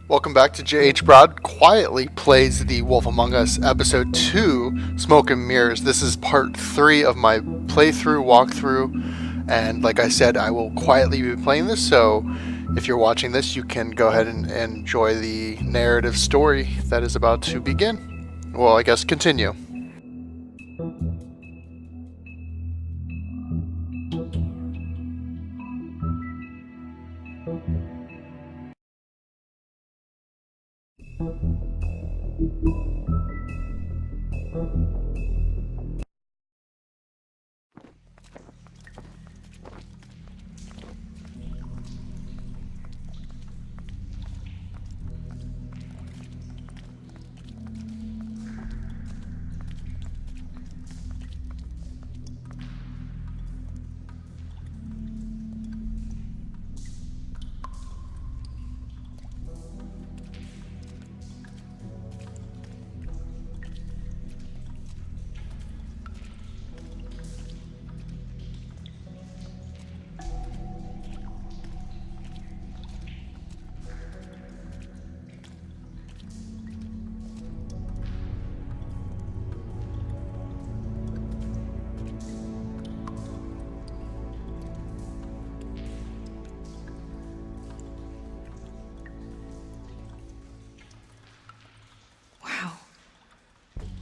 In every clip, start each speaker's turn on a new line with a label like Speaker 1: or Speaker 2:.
Speaker 1: Welcome back to JHBROD quietly plays the Wolf Among Us Episode 2, Smoke and Mirrors. This is part 3 of my playthrough, walkthrough, and like I said, I will quietly be playing this, so if you're watching this, you can go ahead and enjoy the narrative story that is about to begin. Well, I guess continue.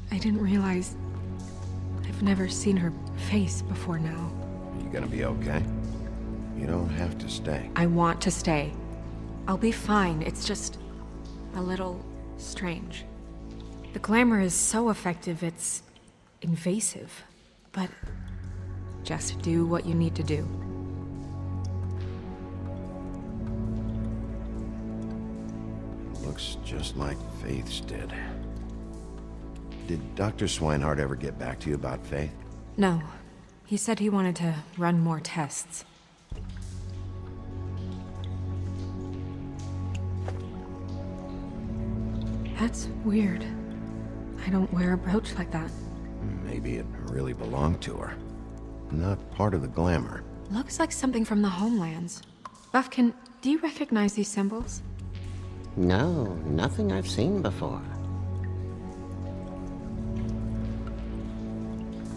Speaker 2: I didn't realize I've never seen her face before now.
Speaker 3: Are you gonna be okay? You don't have to stay.
Speaker 2: I want to stay. I'll be fine. It's just a little strange. The glamour is so effective, it's invasive. But just do what you need to do.
Speaker 3: Looks just like Faith's did. Did Dr. Swinehart ever get back to you about Faith?
Speaker 2: No. He said he wanted to run more tests. That's weird. I don't wear a brooch like that.
Speaker 3: Maybe it really belonged to her. Not part of the glamour.
Speaker 2: Looks like something from the homelands. Buffkin, do you recognize these symbols?
Speaker 4: No, nothing I've seen before.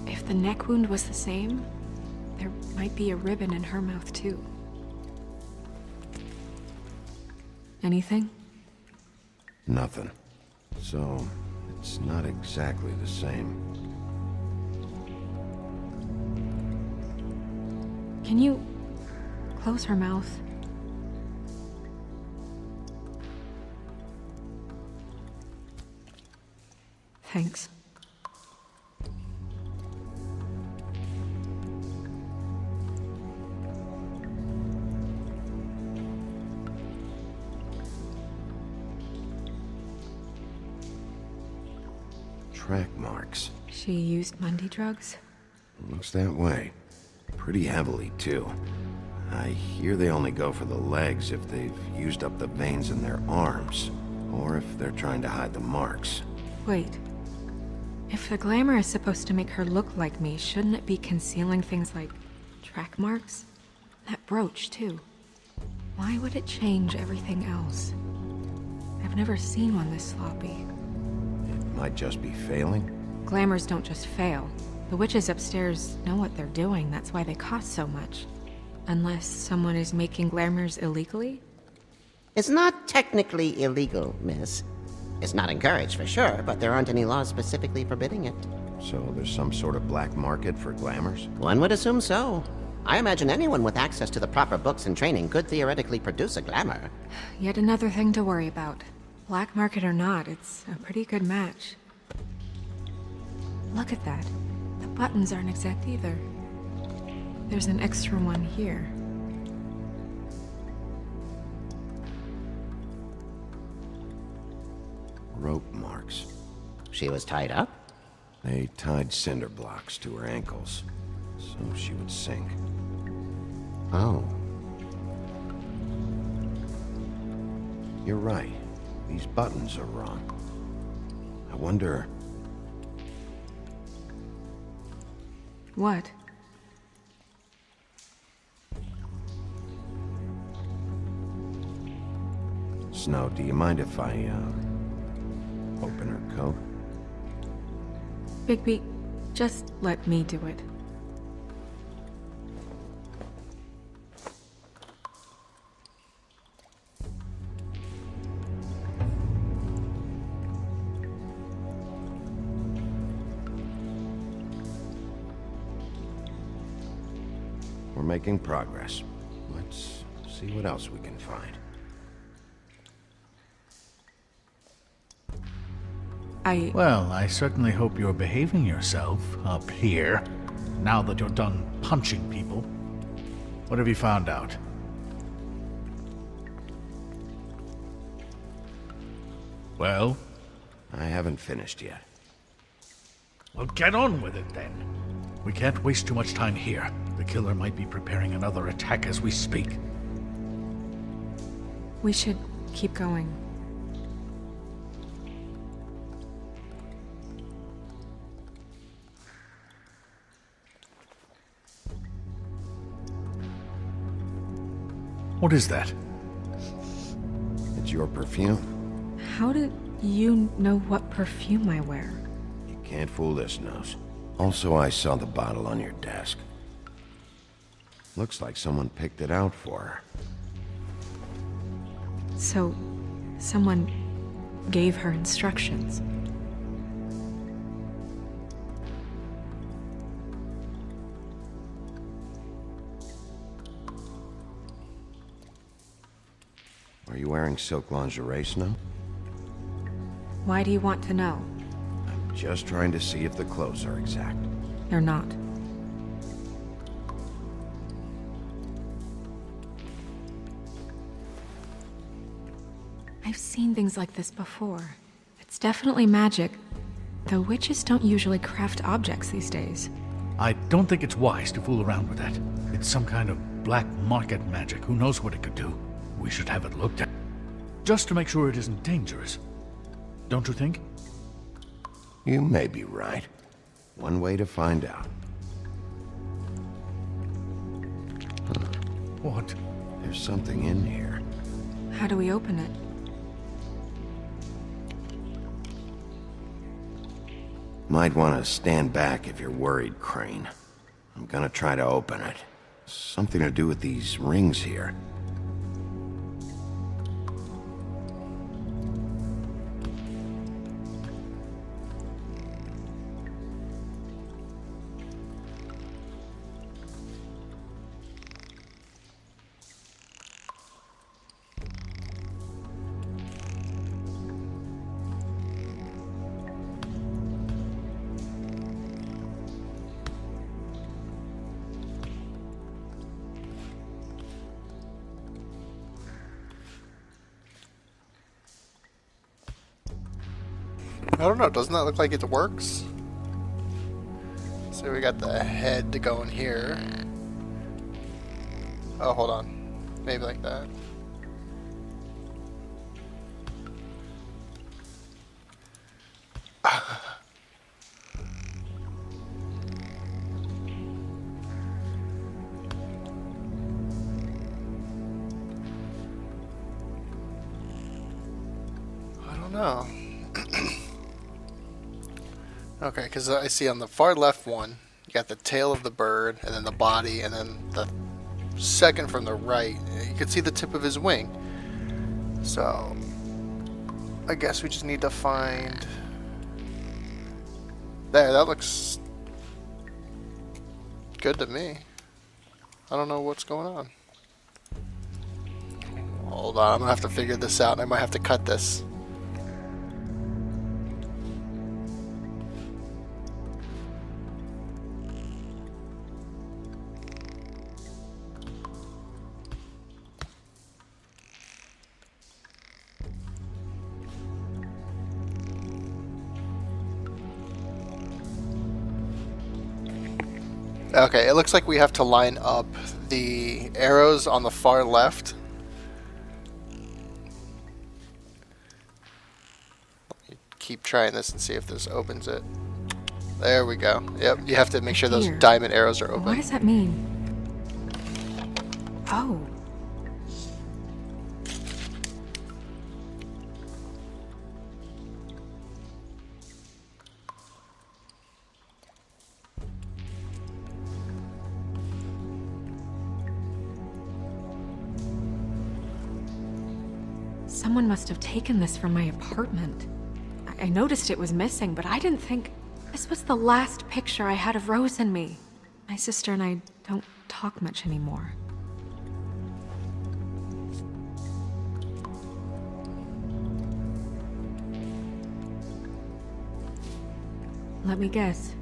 Speaker 2: If the neck wound was the same, there might be a ribbon in her mouth too. Anything?
Speaker 3: Nothing. So, it's not exactly the same.
Speaker 2: Can you close her mouth? Thanks.
Speaker 3: Track marks.
Speaker 2: She used Mundy drugs?
Speaker 3: Looks that way. Pretty heavily, too. I hear they only go for the legs if they've used up the veins in their arms, or if they're trying to hide the marks.
Speaker 2: Wait. If the glamour is supposed to make her look like me, shouldn't it be concealing things like track marks? That brooch, too. Why would it change everything else? I've never seen one this sloppy.
Speaker 3: It might just be failing.
Speaker 2: Glamours don't just fail. The witches upstairs know what they're doing, that's why they cost so much. Unless someone is making glamours illegally?
Speaker 4: It's not technically illegal, miss. It's not encouraged for sure, but there aren't any laws specifically forbidding it.
Speaker 3: So there's some sort of black market for glamours?
Speaker 4: One would assume so. I imagine anyone with access to the proper books and training could theoretically produce a glamour.
Speaker 2: Yet another thing to worry about. Black market or not, it's a pretty good match. Look at that. The buttons aren't exact either. There's an extra one here.
Speaker 3: Rope marks.
Speaker 4: She was tied up?
Speaker 3: They tied cinder blocks to her ankles, so she would sink.
Speaker 4: Oh.
Speaker 3: You're right. These buttons are wrong. I wonder...
Speaker 2: What?
Speaker 3: Snow, do you mind if I, open her coat?
Speaker 2: Bigby, just let me do it.
Speaker 3: We're making progress. Let's see what else we can find.
Speaker 5: Well, I certainly hope you're behaving yourself up here, now that you're done punching people. What have you found out? Well?
Speaker 3: I haven't finished yet.
Speaker 5: Well, get on with it then. We can't waste too much time here. The killer might be preparing another attack as we speak.
Speaker 2: We should keep going.
Speaker 5: What is that?
Speaker 3: It's your perfume.
Speaker 2: How do you know what perfume I wear?
Speaker 3: You can't fool this nose. Also, I saw the bottle on your desk. Looks like someone picked it out for her.
Speaker 2: So, someone gave her instructions.
Speaker 3: Are you wearing silk lingerie, Snow?
Speaker 2: Why do you want to know?
Speaker 3: I'm just trying to see if the clothes are exact.
Speaker 2: They're not. I've seen things like this before. It's definitely magic, though witches don't usually craft objects these days.
Speaker 5: I don't think it's wise to fool around with that. It's some kind of black market magic. Who knows what it could do? We should have it looked at. Just to make sure it isn't dangerous. Don't you think?
Speaker 3: You may be right. One way to find out.
Speaker 5: What?
Speaker 3: There's something in here.
Speaker 2: How do we open it?
Speaker 3: Might want to stand back if you're worried, Crane. I'm gonna try to open it. Something to do with these rings here.
Speaker 1: I don't know, doesn't that look like it works? So we got the head to go in here. Oh, hold on. Maybe like that. I don't know. Okay, because I see on the far left one, you got the tail of the bird, and then the body, and then the second from the right, you can see the tip of his wing. So, I guess we just need to find... There, that looks good to me. I don't know what's going on. Hold on, I'm gonna have to figure this out. I might have to cut this. Okay, it looks like we have to line up the arrows on the far left. Let me keep trying this and see if this opens it. There we go. Yep, you have to make sure those
Speaker 2: Here.
Speaker 1: diamond arrows are open.
Speaker 2: What does that mean? Oh. Someone must have taken this from my apartment. I noticed it was missing, but I didn't think this was the last picture I had of Rose and me. My sister and I don't talk much anymore. Let me guess.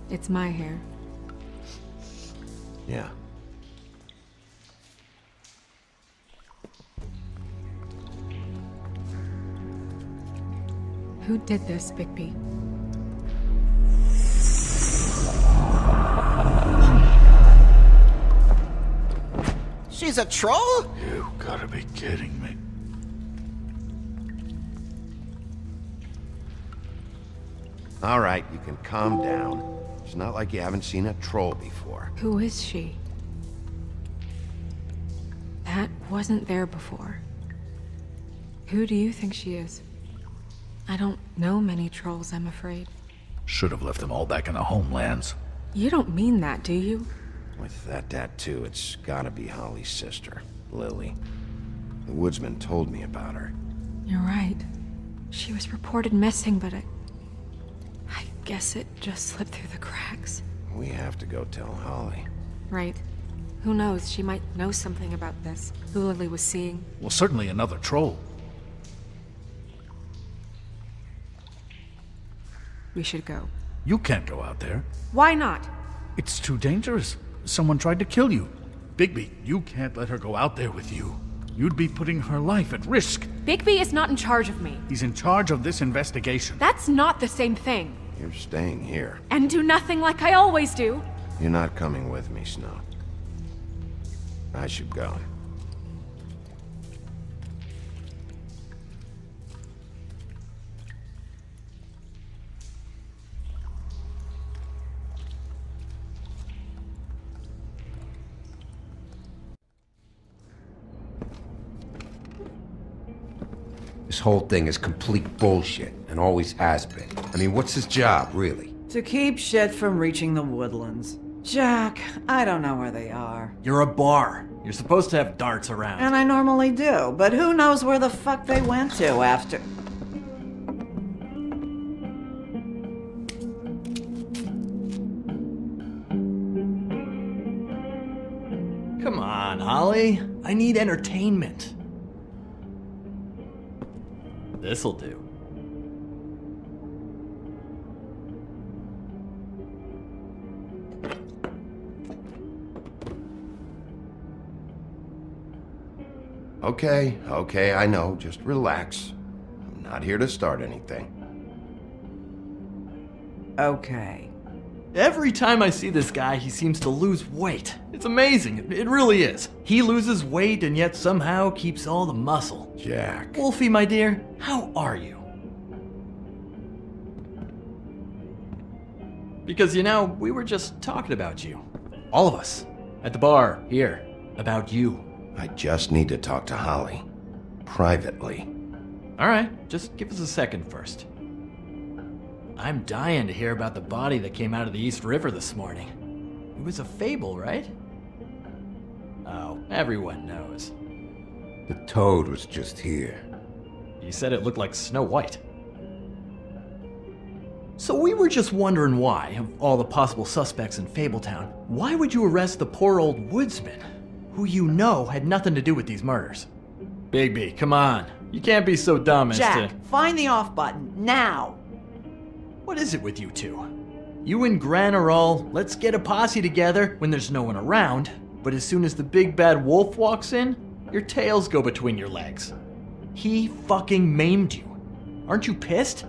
Speaker 2: It's my hair.
Speaker 3: Yeah.
Speaker 2: Who did this, Bigby?
Speaker 4: She's a troll?
Speaker 5: You gotta be kidding me.
Speaker 3: All right, you can calm down. It's not like you haven't seen a troll before.
Speaker 2: Who is she? That wasn't there before. Who do you think she is? I don't know many trolls, I'm afraid.
Speaker 5: Should have left them all back in the homelands.
Speaker 2: You don't mean that, do you?
Speaker 3: With that tattoo, it's gotta be Holly's sister, Lily. The woodsman told me about her.
Speaker 2: You're right. She was reported missing, but I guess it just slipped through the cracks.
Speaker 3: We have to go tell Holly.
Speaker 2: Right. Who knows, she might know something about this. Who Lily was seeing.
Speaker 5: Well, certainly another troll.
Speaker 2: We should go.
Speaker 5: You can't go out there.
Speaker 2: Why not?
Speaker 5: It's too dangerous. Someone tried to kill you. Bigby, you can't let her go out there with you. You'd be putting her life at risk.
Speaker 2: Bigby is not in charge of me.
Speaker 5: He's in charge of this investigation.
Speaker 2: That's not the same thing.
Speaker 3: You're staying here.
Speaker 2: And do nothing like I always do.
Speaker 3: You're not coming with me, Snow. I should go.
Speaker 6: This whole thing is complete bullshit, and always has been. I mean, what's his job, really?
Speaker 7: To keep shit from reaching the woodlands. Jack, I don't know where they are.
Speaker 8: You're a bar. You're supposed to have darts around.
Speaker 7: And I normally do, but who knows where the fuck they went to after...
Speaker 8: Come on, Holly. I need entertainment. This'll do.
Speaker 3: Okay, I know. Just relax. I'm not here to start anything.
Speaker 7: Okay.
Speaker 8: Every time I see this guy, he seems to lose weight. It's amazing. It really is. He loses weight and yet somehow keeps all the muscle.
Speaker 3: Jack.
Speaker 8: Wolfie, my dear, how are you? Because, you know, we were just talking about you. All of us. At the bar, here. About you.
Speaker 3: I just need to talk to Holly. Privately.
Speaker 8: Alright, just give us a second first. I'm dying to hear about the body that came out of the East River this morning. It was a fable, right? Oh, everyone knows.
Speaker 6: The toad was just here.
Speaker 8: You said it looked like Snow White. So we were just wondering why, of all the possible suspects in Fabletown, why would you arrest the poor old woodsman, who you know had nothing to do with these murders? Bigby, come on. You can't be so dumb as
Speaker 7: Jack,
Speaker 8: to...
Speaker 7: find the off button, now!
Speaker 8: What is it with you two? You and Gran are all, let's get a posse together when there's no one around, but as soon as the big bad wolf walks in, your tails go between your legs. He fucking maimed you. Aren't you pissed?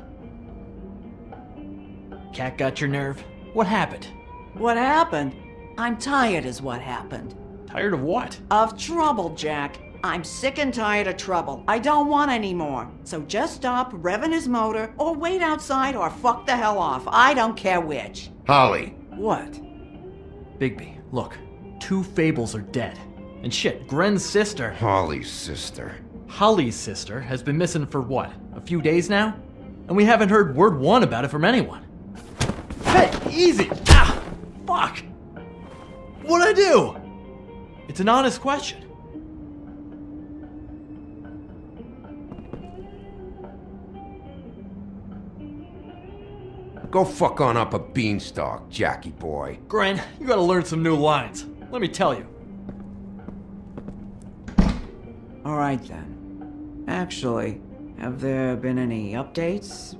Speaker 8: Cat got your nerve? What happened?
Speaker 7: What happened? I'm tired is what happened.
Speaker 8: Tired of what?
Speaker 7: Of trouble, Jack. I'm sick and tired of trouble. I don't want any more. So just stop revving his motor, or wait outside, or fuck the hell off. I don't care which.
Speaker 3: Holly!
Speaker 7: What?
Speaker 8: Bigby, look. 2 fables are dead. And shit, Gren's sister,
Speaker 3: Holly's sister.
Speaker 8: Holly's sister, has been missing for what? A few days now? And we haven't heard word one about it from anyone. Hey, easy! Ah! Fuck! What'd I do? It's an honest question.
Speaker 6: Go fuck on up a beanstalk, Jackie boy.
Speaker 8: Gren, you gotta learn some new lines. Let me tell you.
Speaker 7: All right then. Actually, have there been any updates?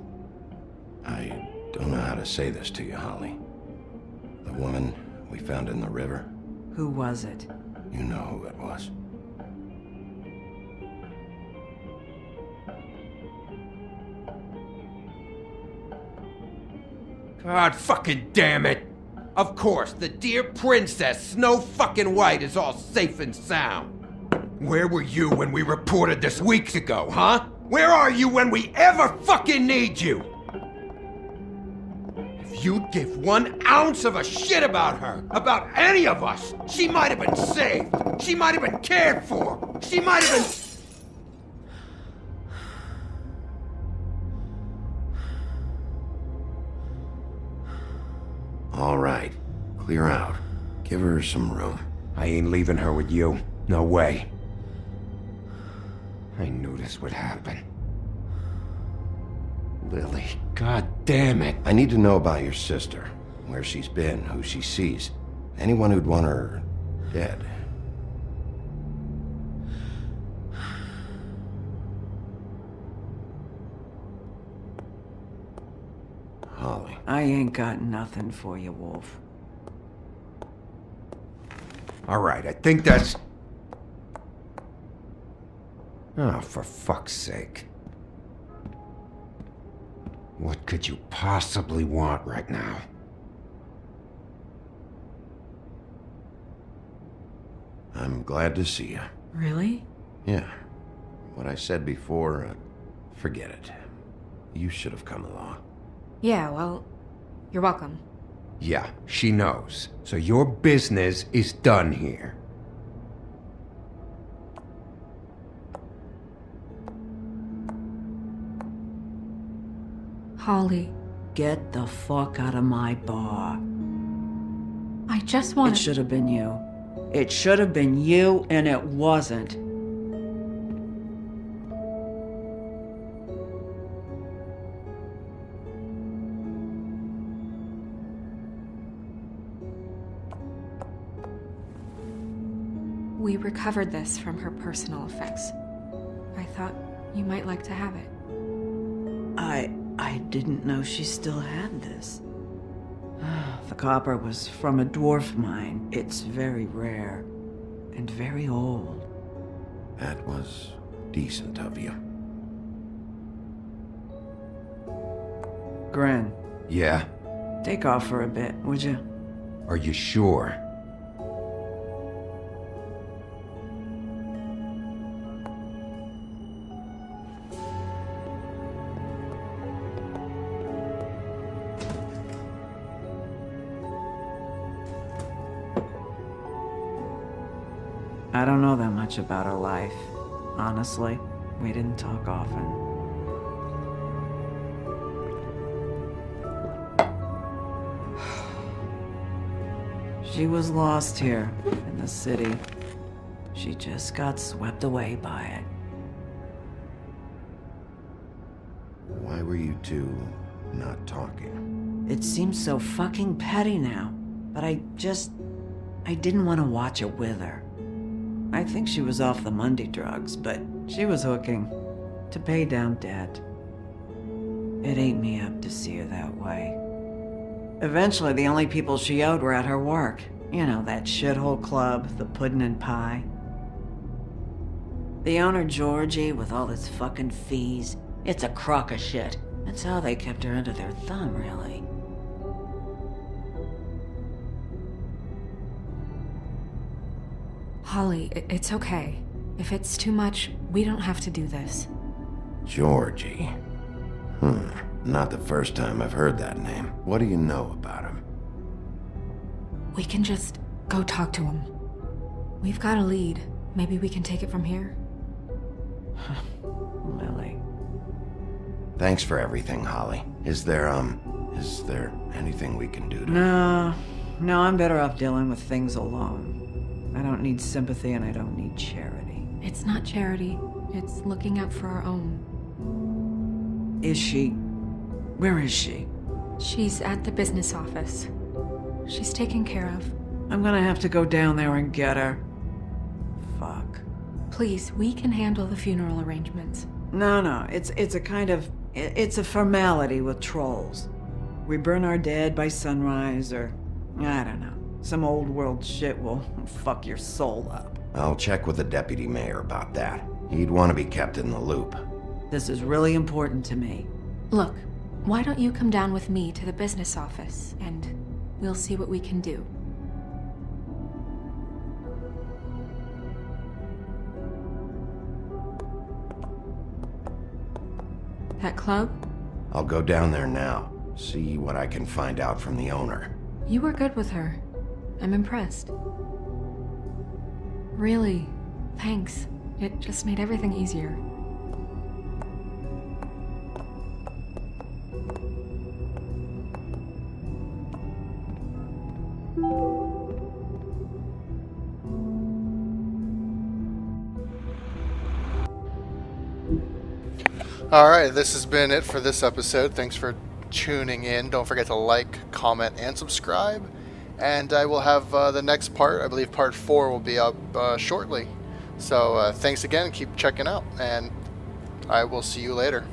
Speaker 3: I don't know how to say this to you, Holly. The woman we found in the river,
Speaker 7: Who was it?
Speaker 3: you know who it was.
Speaker 6: God fucking damn it! Of course, the dear Princess Snow fucking White is all safe and sound. Where were you when we reported this weeks ago, huh? Where are you when we ever fucking need you? If you'd give 1 ounce of a shit about her, about any of us, she might have been saved. She might have been cared for. She might have been...
Speaker 3: All right, clear out. Give her some room.
Speaker 6: I ain't leaving her with you. No way. I knew this would happen. Lily, god damn it.
Speaker 3: I need to know about your sister, where she's been, who she sees. Anyone who'd want her dead. Holly.
Speaker 7: I ain't got nothing for you, Wolf.
Speaker 6: All right, I think that's... Oh, for fuck's sake. What could you possibly want right now?
Speaker 3: I'm glad to see you.
Speaker 2: Really?
Speaker 3: Yeah. What I said before, forget it. You should have come along.
Speaker 2: Yeah, well, you're welcome.
Speaker 6: Yeah, she knows. So your business is done here.
Speaker 2: Holly,
Speaker 7: Get the fuck out of my bar.
Speaker 2: I just
Speaker 7: It
Speaker 2: want
Speaker 7: should have been you. It should have been you, and it wasn't.
Speaker 2: We recovered this from her personal effects. I thought you might like to have it.
Speaker 7: I didn't know she still had this. The copper was from a dwarf mine. It's very rare and very old.
Speaker 3: That was decent of you.
Speaker 7: Gren,
Speaker 6: Yeah?
Speaker 7: take off for a bit, would you?
Speaker 6: Are you sure?
Speaker 7: I don't know that much about her life. Honestly, we didn't talk often. She was lost here in the city. She just got swept away by it.
Speaker 3: Why were you two not talking?
Speaker 7: It seems so fucking petty now, but I didn't want to watch it with her. I think she was off the Monday drugs, but she was hooking to pay down debt. It ate me up to see her that way. Eventually, the only people she owed were at her work. You know, that shithole club, the Puddin' and Pie. The owner, Georgie, with all his fucking fees, it's a crock of shit. That's how they kept her under their thumb, really.
Speaker 2: Holly, it's okay. If it's too much, we don't have to do this.
Speaker 3: Georgie. Not the first time I've heard that name. What do you know about him?
Speaker 2: We can just go talk to him. We've got a lead. Maybe we can take it from here.
Speaker 7: Lily.
Speaker 3: Thanks for everything, Holly. Is there anything we can do to...
Speaker 7: No, I'm better off dealing with things alone. I don't need sympathy and I don't need charity.
Speaker 2: It's not charity. It's looking out for our own.
Speaker 7: Is she? Where is she?
Speaker 2: She's at the business office. She's taken care of.
Speaker 7: I'm gonna have to go down there and get her. Fuck.
Speaker 2: Please, we can handle the funeral arrangements.
Speaker 7: No, it's a kind of... It's a formality with trolls. We burn our dead by sunrise, or... I don't know. Some old world shit will fuck your soul up.
Speaker 3: I'll check with the deputy mayor about that. He'd want to be kept in the loop.
Speaker 7: This is really important to me.
Speaker 2: Look, why don't you come down with me to the business office, and we'll see what we can do. That club?
Speaker 3: I'll go down there now, see what I can find out from the owner.
Speaker 2: You were good with her. I'm impressed. Really, thanks. It just made everything easier.
Speaker 1: Alright, this has been it for this episode. Thanks for tuning in. Don't forget to like, comment, and subscribe. And I will have the next part, I believe part 4 will be up shortly. So thanks again, keep checking out, and I will see you later.